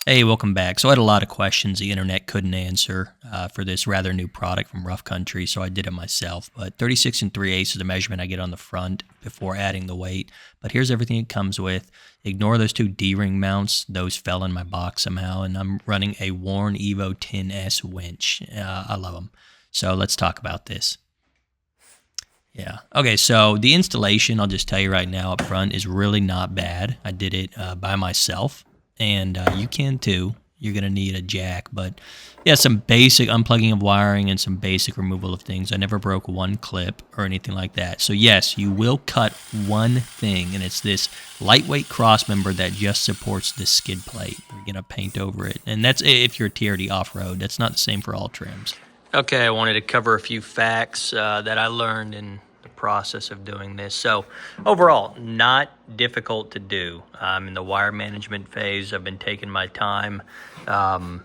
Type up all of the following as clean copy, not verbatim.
Hey, welcome back. So I had a lot of questions the internet couldn't answer for this rather new product from Rough Country, so I did it myself. But 36 3/8 is the measurement I get on the front before adding the weight. But here's everything it comes with. Ignore those two D-ring mounts. Those fell in my box somehow, and I'm running a Warn Evo 10S winch. I love them. So let's talk about this. Yeah. Okay, so the installation, I'll just tell you right now up front, is really not bad. I did it by myself. And you can too. You're going to need a jack. But yeah, some basic unplugging of wiring and some basic removal of things. I never broke one clip or anything like that. So yes, you will cut one thing, and it's this lightweight cross member that just supports the skid plate. We're going to paint over it. And that's if you're TRD off-road. That's not the same for all trims. Okay, I wanted to cover a few facts that I learned in the process of doing this. So overall, not difficult to do. In the wire management phase, I've been taking my time. I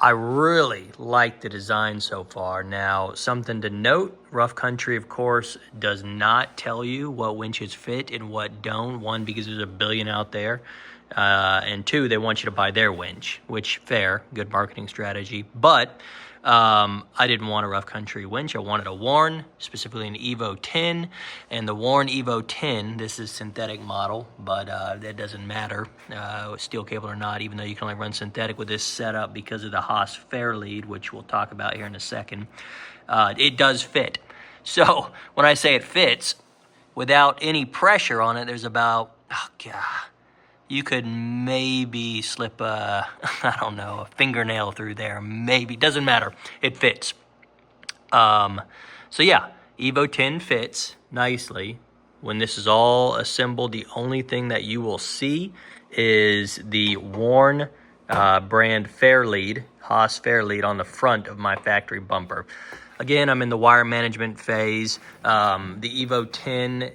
really like the design so far. Now, something to note, Rough Country, of course, does not tell you what winches fit and what don't. One, because there's a billion out there. And two, they want you to buy their winch, which, fair, good marketing strategy. But I didn't want a Rough Country winch. I wanted a Warn, specifically an Evo 10. And the Warn Evo 10, this is synthetic model, but that doesn't matter, steel cable or not, even though you can only run synthetic with this setup because of the Haas Fair lead, which we'll talk about here in a second. It does fit. So when I say it fits, without any pressure on it, there's about, you could maybe slip a fingernail through there. Maybe. Doesn't matter. It fits. So yeah, Evo 10 fits nicely. When this is all assembled, the only thing that you will see is the Warn brand Fair lead, Haas Fair lead on the front of my factory bumper. Again, I'm in the wire management phase. The Evo 10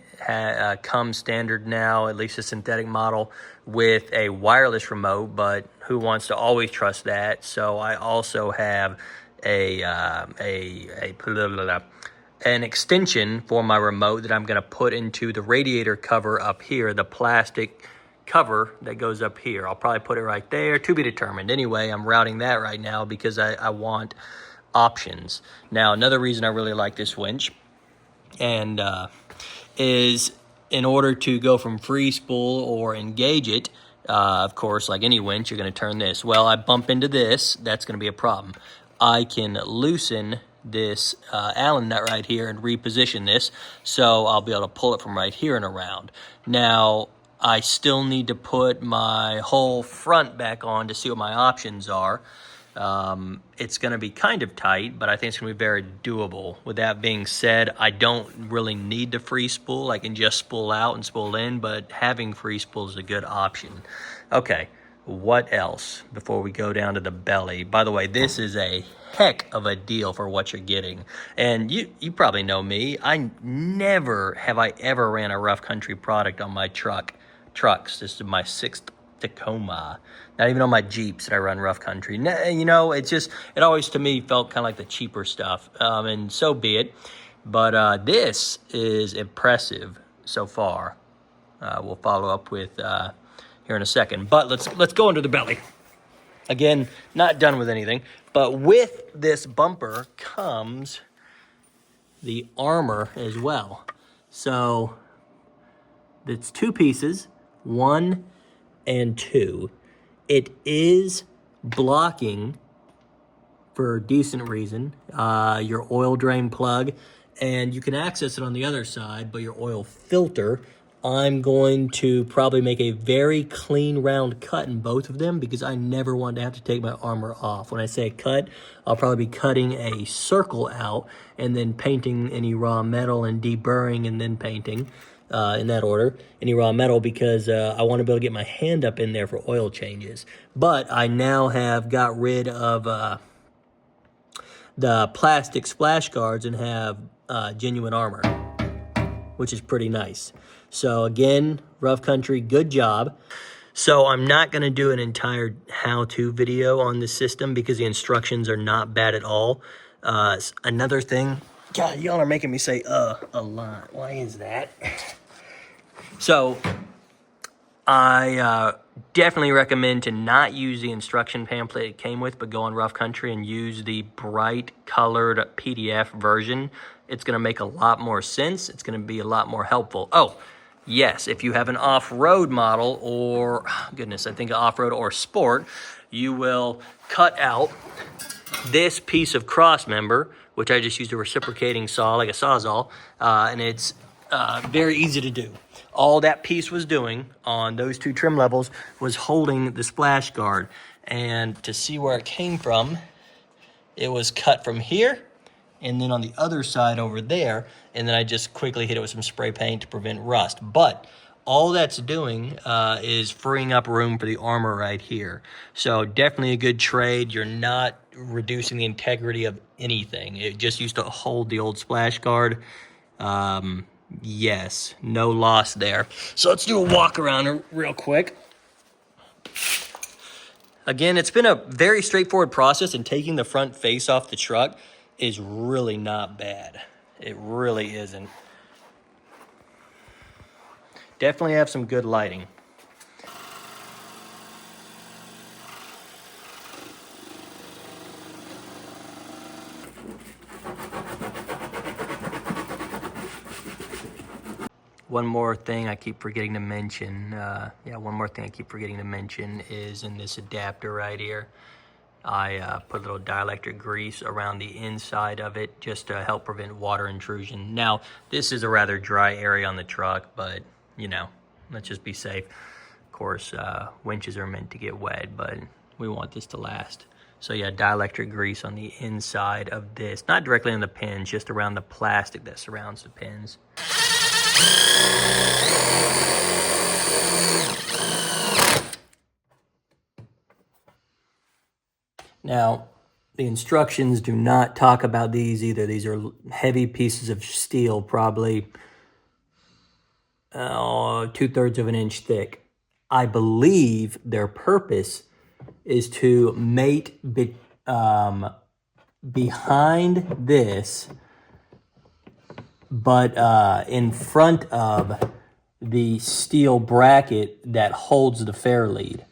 comes standard now, at least a synthetic model, with a wireless remote, but who wants to always trust that? So I also have an extension for my remote that I'm going to put into the radiator cover up here, the plastic cover that goes up here. I'll probably put it right there, to be determined. Anyway, I'm routing that right now because I want options. Now, another reason I really like this winch and is in order to go from free spool or engage it, of course, like any winch, you're going to turn this. Well, I bump into this, that's going to be a problem. I can loosen this Allen nut right here and reposition this, so I'll be able to pull it from right here and around. Now, I still need to put my whole front back on to see what my options are. It's going to be kind of tight, but I think it's going to be very doable. With that being said, I don't really need the free spool. I can just spool out and spool in, but having free spool is a good option. Okay, what else before we go down to the belly? By the way, this is a heck of a deal for what you're getting. And you probably know me. I never have I ever ran a Rough Country product on my trucks. This is my 6th Tacoma. Not even on my Jeeps that I run Rough Country. You know, it always to me felt kind of like the cheaper stuff, and so be it. But this is impressive so far. We'll follow up with here in a second. But let's go into the belly. Again, not done with anything, but with this bumper comes the armor as well. So it's two pieces, 1 and 2. It is blocking, for a decent reason, your oil drain plug, and you can access it on the other side, but your oil filter, I'm going to probably make a very clean round cut in both of them because I never want to have to take my armor off. When I say cut, I'll probably be cutting a circle out and then painting any raw metal and deburring and then painting. In that order, any raw metal, because I want to be able to get my hand up in there for oil changes. But I now have got rid of the plastic splash guards and have genuine armor, which is pretty nice. So again, Rough Country, good job. So I'm not going to do an entire how-to video on this system because the instructions are not bad at all. Another thing, God, y'all are making me say a lot. Why is that? So I definitely recommend to not use the instruction pamphlet it came with, but go on Rough Country and use the bright colored PDF version. It's going to make a lot more sense. It's going to be a lot more helpful. Oh, yes, if you have an off-road model or, goodness, I think off-road or sport, you will cut out this piece of cross member, which I just used a reciprocating saw, like a Sawzall, and it's very easy to do. All that piece was doing on those two trim levels was holding the splash guard. And to see where it came from, it was cut from here and then on the other side over there, and then I just quickly hit it with some spray paint to prevent rust. But all that's doing is freeing up room for the armor right here. So definitely a good trade. You're not reducing the integrity of anything. It just used to hold the old splash guard. Yes, no loss there. So let's do a walk around real quick. Again, it's been a very straightforward process, and taking the front face off the truck is really not bad. It really isn't. Definitely have some good lighting. One more thing I keep forgetting to mention, one more thing I keep forgetting to mention is in this adapter right here, I put a little dielectric grease around the inside of it just to help prevent water intrusion. Now, this is a rather dry area on the truck, but, you know, let's just be safe. Of course, winches are meant to get wet, but we want this to last. So yeah, dielectric grease on the inside of this, not directly on the pins, just around the plastic that surrounds the pins. Now, the instructions do not talk about these either. These are heavy pieces of steel, probably 2/3 of an inch thick. I believe their purpose is to mate behind this, but in front of the steel bracket that holds the fair lead.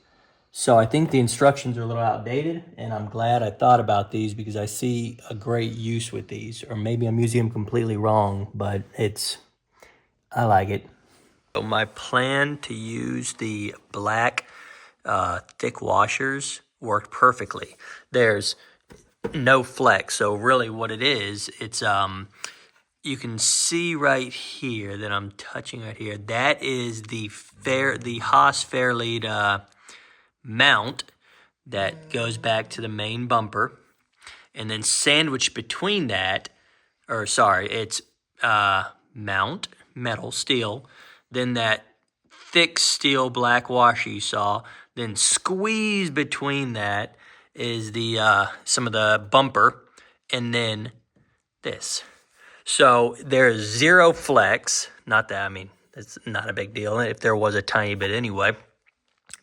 So I think the instructions are a little outdated, and I'm glad I thought about these because I see a great use with these. Or maybe I'm using them completely wrong, but I like it. So my plan to use the black thick washers worked perfectly. There's no flex, so really what it is, it's you can see right here that I'm touching right here. That is the Haas Fairlead mount that goes back to the main bumper, and then sandwiched between that, it's mount, metal, steel, then that thick steel black washer you saw, then squeezed between that is the some of the bumper, and then this. So there's zero flex. Not that, I mean, it's not a big deal. If there was a tiny bit anyway,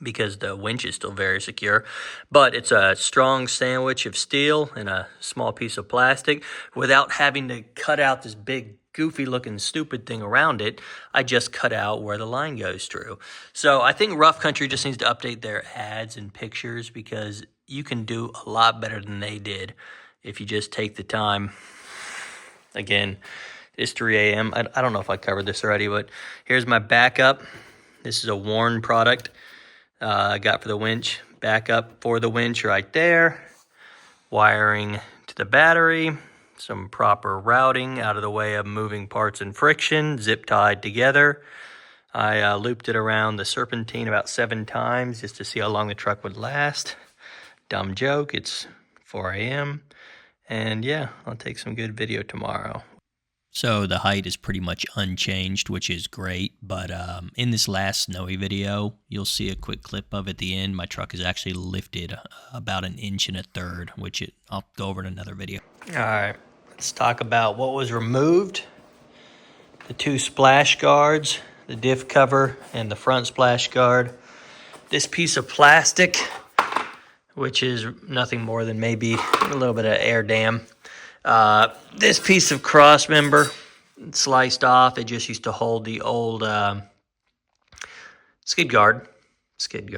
because the winch is still very secure. But it's a strong sandwich of steel and a small piece of plastic. Without having to cut out this big, goofy-looking, stupid thing around it, I just cut out where the line goes through. So I think Rough Country just needs to update their ads and pictures, because you can do a lot better than they did if you just take the time. Again, it's 3 a.m. I don't know if I covered this already, but here's my backup. This is a Warren product I got for the winch. Backup for the winch right there. Wiring to the battery. Some proper routing out of the way of moving parts and friction. Zip tied together. I looped it around the serpentine about 7 times just to see how long the truck would last. Dumb joke. It's 4 a.m. And yeah, I'll take some good video tomorrow. So the height is pretty much unchanged, which is great. But in this last snowy video, you'll see a quick clip of at the end. My truck is actually lifted about 1 1/3 inches, which I'll go over in another video. All right, let's talk about what was removed. The 2 splash guards, the diff cover, and the front splash guard. This piece of plastic, which is nothing more than maybe a little bit of air dam. This piece of cross member sliced off. It just used to hold the old skid guard, skid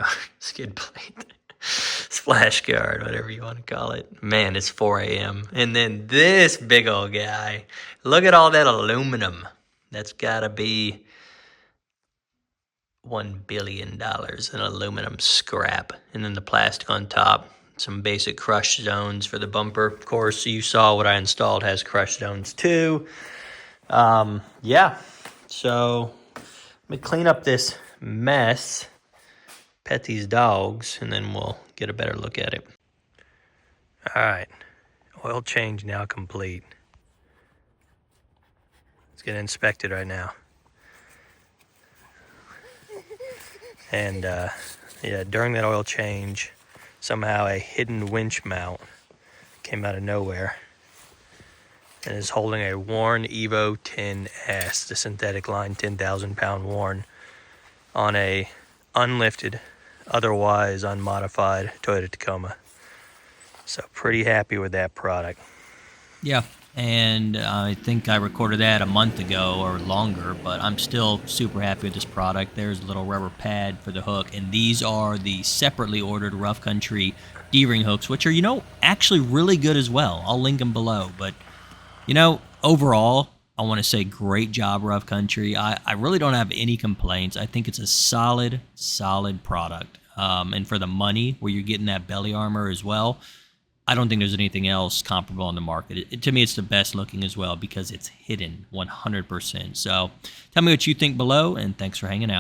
plate, splash guard, whatever you want to call it. Man, it's 4 a.m. And then this big old guy. Look at all that aluminum. That's got to be $1 billion in aluminum scrap. And then the plastic on top. Some basic crush zones for the bumper. Of course, you saw what I installed has crush zones too. Yeah, so let me clean up this mess, pet these dogs, and then we'll get a better look at it. All right, oil change now complete. Let's get inspected right now. And yeah, during that oil change, somehow a hidden winch mount came out of nowhere and is holding a worn Evo 10S, the synthetic line 10,000 pound worn, on a unlifted, otherwise unmodified Toyota Tacoma. So pretty happy with that product. Yeah, and I think I recorded that a month ago or longer, but I'm still super happy with this product. There's a little rubber pad for the hook, and these are the separately ordered Rough Country D-ring hooks, which are, actually really good as well. I'll link them below, but, overall, I want to say great job, Rough Country. I really don't have any complaints. I think it's a solid product. And for the money, where you're getting that belly armor as well, I don't think there's anything else comparable on the market. To me, it's the best looking as well because it's hidden 100%. So tell me what you think below, and thanks for hanging out.